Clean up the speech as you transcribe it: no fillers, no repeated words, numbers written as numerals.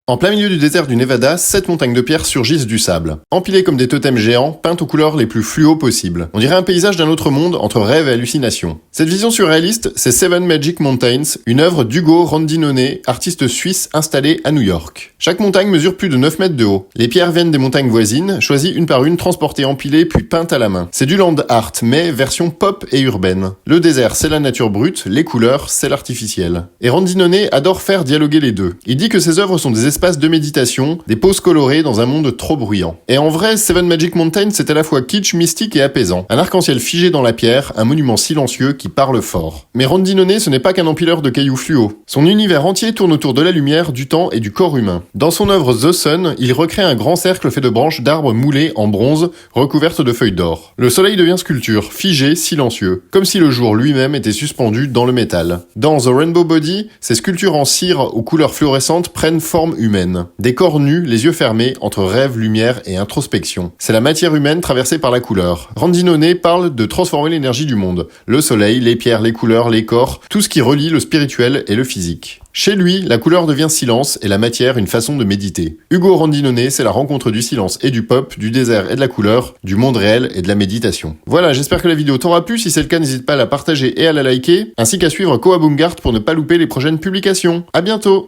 En plein milieu du désert du Nevada, 7 montagnes de pierre surgissent du sable. Empilées comme des totems géants, peintes aux couleurs les plus fluo possibles. On dirait un paysage d'un autre monde entre rêve et hallucination. Cette vision surréaliste, c'est Seven Magic Mountains, une œuvre d'Ugo Rondinone, artiste suisse installé à New York. Chaque montagne mesure plus de 9 mètres de haut. Les pierres viennent des montagnes voisines, choisies une par une, transportées empilées puis peintes à la main. C'est du land art, mais version pop et urbaine. Le désert, c'est la nature brute, les couleurs, c'est l'artificiel. Et Rondinone adore faire dialoguer les deux. Il dit que ses œuvres sont des espaces de méditation, des pauses colorées dans un monde trop bruyant. Et en vrai, Seven Magic Mountains, c'est à la fois kitsch, mystique et apaisant. Un arc-en-ciel figé dans la pierre, un monument silencieux qui parle fort. Mais Rondinone, ce n'est pas qu'un empileur de cailloux fluo. Son univers entier tourne autour de la lumière, du temps et du corps humain. Dans son œuvre The Sun, il recrée un grand cercle fait de branches d'arbres moulées en bronze, recouvertes de feuilles d'or. Le soleil devient sculpture, figé, silencieux, comme si le jour lui-même était suspendu dans le métal. Dans The Rainbow Body, ces sculptures en cire aux couleurs fluorescentes prennent forme humaine. Des corps nus, les yeux fermés, entre rêve, lumière et introspection. C'est la matière humaine traversée par la couleur. Rondinone parle de transformer l'énergie du monde. Le soleil, les pierres, les couleurs, les corps, tout ce qui relie le spirituel et le physique. Chez lui, la couleur devient silence et la matière une façon de méditer. Ugo Rondinone, c'est la rencontre du silence et du pop, du désert et de la couleur, du monde réel et de la méditation. Voilà, j'espère que la vidéo t'aura plu. Si c'est le cas, n'hésite pas à la partager et à la liker, ainsi qu'à suivre Koabungart pour ne pas louper les prochaines publications. À bientôt!